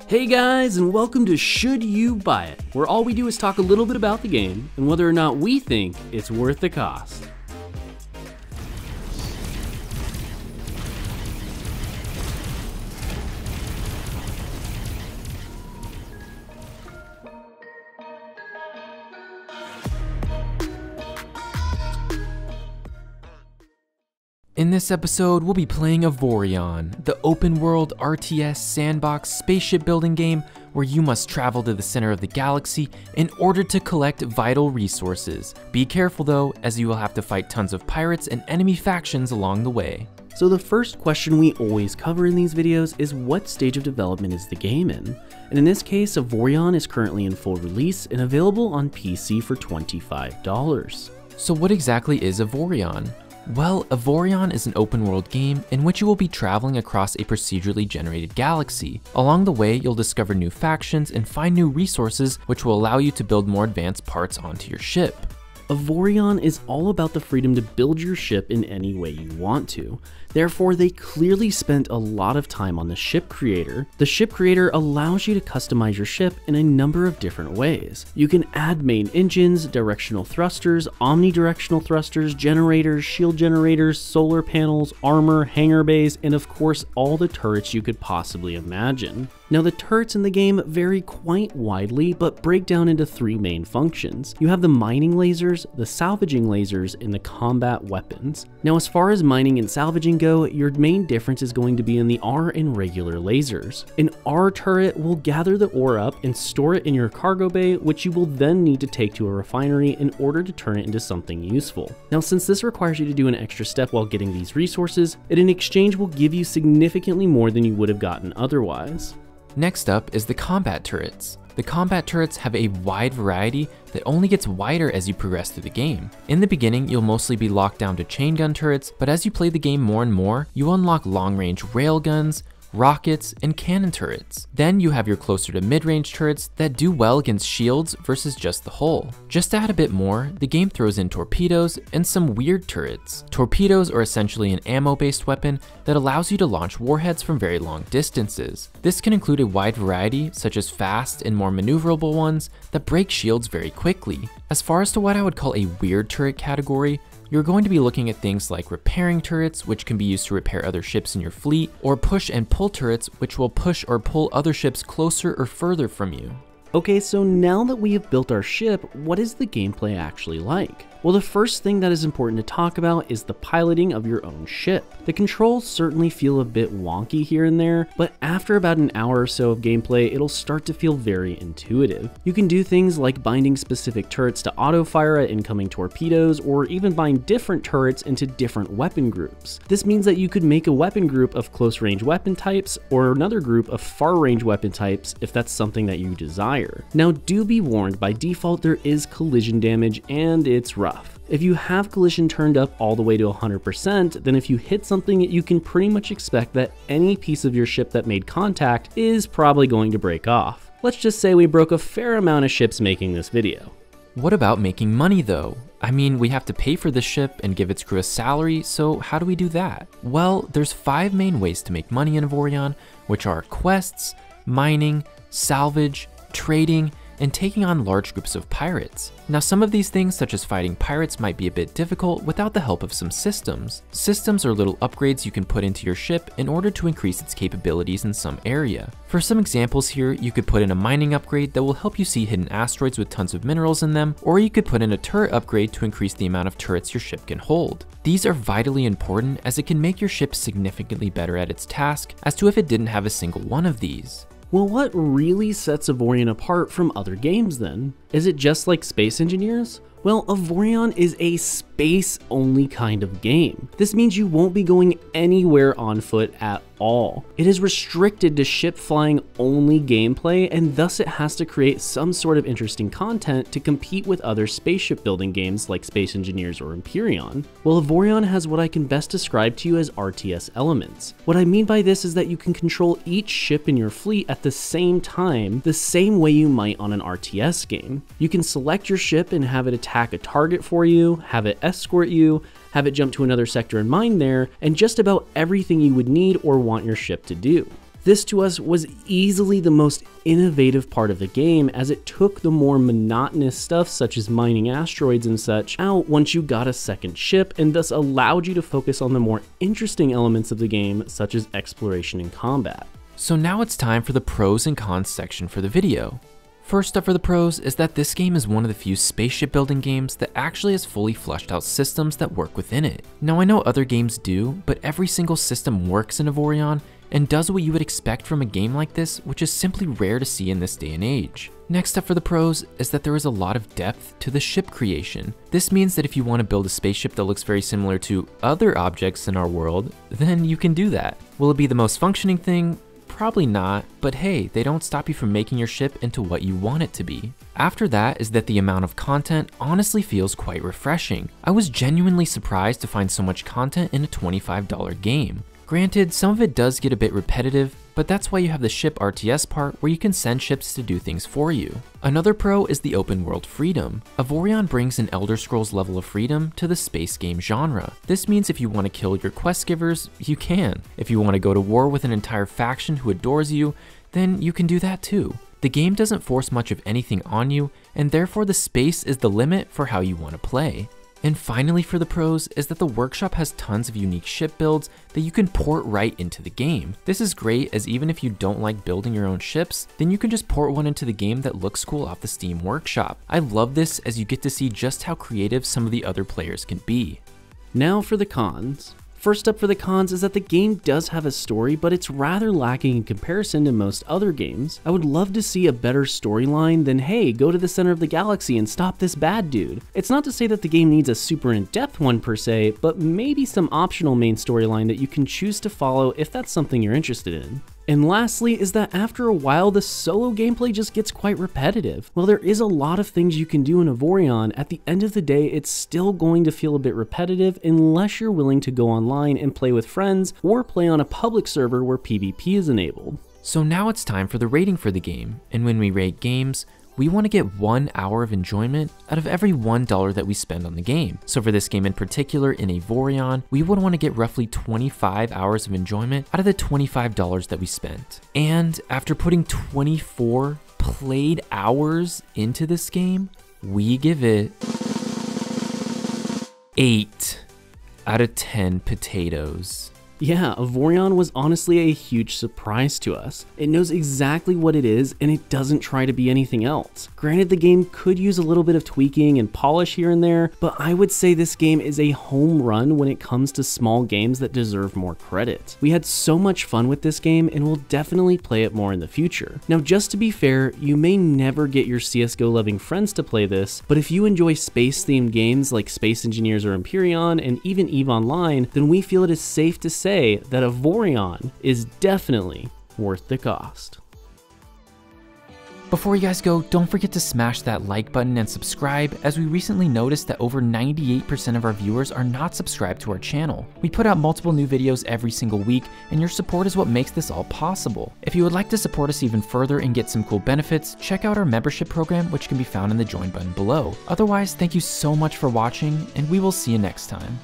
Hey guys, and welcome to Should You Buy It, where all we do is talk a little bit about the game and whether or not we think it's worth the cost. In this episode, we'll be playing Avorion, the open-world RTS sandbox spaceship building game where you must travel to the center of the galaxy in order to collect vital resources. Be careful though, as you will have to fight tons of pirates and enemy factions along the way. So the first question we always cover in these videos is what stage of development is the game in? And in this case, Avorion is currently in full release and available on PC for $25. So what exactly is Avorion? Well, Avorion is an open-world game in which you will be traveling across a procedurally generated galaxy. Along the way, you'll discover new factions and find new resources which will allow you to build more advanced parts onto your ship. Avorion is all about the freedom to build your ship in any way you want to. Therefore, they clearly spent a lot of time on the ship creator. The ship creator allows you to customize your ship in a number of different ways. You can add main engines, directional thrusters, omnidirectional thrusters, generators, shield generators, solar panels, armor, hangar bays, and of course all the turrets you could possibly imagine. Now the turrets in the game vary quite widely, but break down into three main functions. You have the mining lasers, the salvaging lasers, and the combat weapons. Now as far as mining and salvaging go, your main difference is going to be in the R and regular lasers. An R turret will gather the ore up and store it in your cargo bay, which you will then need to take to a refinery in order to turn it into something useful. Now since this requires you to do an extra step while getting these resources, it in exchange will give you significantly more than you would have gotten otherwise. Next up is the combat turrets. The combat turrets have a wide variety that only gets wider as you progress through the game. In the beginning, you'll mostly be locked down to chain gun turrets, but as you play the game more and more, you unlock long-range railguns, rockets, and cannon turrets. Then you have your closer to mid-range turrets that do well against shields versus just the hull. Just to add a bit more, the game throws in torpedoes and some weird turrets. Torpedoes are essentially an ammo-based weapon that allows you to launch warheads from very long distances. This can include a wide variety, such as fast and more maneuverable ones that break shields very quickly. As far as to what I would call a weird turret category, you're going to be looking at things like repairing turrets, which can be used to repair other ships in your fleet, or push and pull turrets, which will push or pull other ships closer or further from you. Okay, so now that we have built our ship, what is the gameplay actually like? Well, the first thing that is important to talk about is the piloting of your own ship. The controls certainly feel a bit wonky here and there, but after about an hour or so of gameplay, it'll start to feel very intuitive. You can do things like binding specific turrets to auto-fire at incoming torpedoes, or even bind different turrets into different weapon groups. This means that you could make a weapon group of close-range weapon types, or another group of far-range weapon types if that's something that you desire. Now, do be warned, by default there is collision damage, and it's rough. If you have collision turned up all the way to 100%, then if you hit something, you can pretty much expect that any piece of your ship that made contact is probably going to break off. Let's just say we broke a fair amount of ships making this video. What about making money though? I mean, we have to pay for the ship and give its crew a salary, so how do we do that? Well, there's 5 main ways to make money in Avorion, which are quests, mining, salvage, trading, and taking on large groups of pirates. Now some of these things, such as fighting pirates, might be a bit difficult without the help of some systems. Systems are little upgrades you can put into your ship in order to increase its capabilities in some area. For some examples here, you could put in a mining upgrade that will help you see hidden asteroids with tons of minerals in them, or you could put in a turret upgrade to increase the amount of turrets your ship can hold. These are vitally important as it can make your ship significantly better at its task as to if it didn't have a single one of these. Well, what really sets Avorion apart from other games then? Is it just like Space Engineers? Well, Avorion is a space-only kind of game. This means you won't be going anywhere on foot at all. It is restricted to ship flying only gameplay, and thus it has to create some sort of interesting content to compete with other spaceship building games like Space Engineers or Avorion. Well, Avorion has what I can best describe to you as RTS elements. What I mean by this is that you can control each ship in your fleet at the same time, the same way you might on an RTS game. You can select your ship and have it attack a target for you, have it escort you, have it jump to another sector and mine there, and just about everything you would need or want your ship to do. This to us was easily the most innovative part of the game, as it took the more monotonous stuff such as mining asteroids and such out once you got a second ship, and thus allowed you to focus on the more interesting elements of the game such as exploration and combat. So now it's time for the pros and cons section for the video. First up for the pros is that this game is one of the few spaceship building games that actually has fully fleshed out systems that work within it. Now I know other games do, but every single system works in Avorion and does what you would expect from a game like this, which is simply rare to see in this day and age. Next up for the pros is that there is a lot of depth to the ship creation. This means that if you want to build a spaceship that looks very similar to other objects in our world, then you can do that. Will it be the most functioning thing? Probably not, but hey, they don't stop you from making your ship into what you want it to be. After that is that the amount of content honestly feels quite refreshing. I was genuinely surprised to find so much content in a $25 game. Granted, some of it does get a bit repetitive, but that's why you have the ship RTS part where you can send ships to do things for you. Another pro is the open world freedom. Avorion brings an Elder Scrolls level of freedom to the space game genre. This means if you want to kill your quest givers, you can. If you want to go to war with an entire faction who adores you, then you can do that too. The game doesn't force much of anything on you, and therefore the space is the limit for how you want to play. And finally for the pros is that the workshop has tons of unique ship builds that you can port right into the game. This is great, as even if you don't like building your own ships, then you can just port one into the game that looks cool off the Steam workshop. I love this, as you get to see just how creative some of the other players can be. Now for the cons. First up for the cons is that the game does have a story, but it's rather lacking in comparison to most other games. I would love to see a better storyline than, hey, go to the center of the galaxy and stop this bad dude. It's not to say that the game needs a super in-depth one per se, but maybe some optional main storyline that you can choose to follow if that's something you're interested in. And lastly is that after a while, the solo gameplay just gets quite repetitive. While there is a lot of things you can do in Avorion, at the end of the day, it's still going to feel a bit repetitive unless you're willing to go online and play with friends or play on a public server where PvP is enabled. So now it's time for the rating for the game, and when we rate games, we want to get 1 hour of enjoyment out of every $1 that we spend on the game. So for this game in particular, in Avorion, we would want to get roughly 25 hours of enjoyment out of the $25 that we spent. And after putting 24 played hours into this game, we give it 8 out of 10 potatoes. Yeah, Avorion was honestly a huge surprise to us. It knows exactly what it is, and it doesn't try to be anything else. Granted, the game could use a little bit of tweaking and polish here and there, but I would say this game is a home run when it comes to small games that deserve more credit. We had so much fun with this game, and we'll definitely play it more in the future. Now, just to be fair, you may never get your CSGO loving friends to play this, but if you enjoy space-themed games like Space Engineers or Empyrean, and even EVE Online, then we feel it is safe to say that Avorion is definitely worth the cost. Before you guys go, don't forget to smash that like button and subscribe, as we recently noticed that over 98% of our viewers are not subscribed to our channel. We put out multiple new videos every single week, and your support is what makes this all possible. If you would like to support us even further and get some cool benefits, check out our membership program, which can be found in the join button below. Otherwise, thank you so much for watching, and we will see you next time.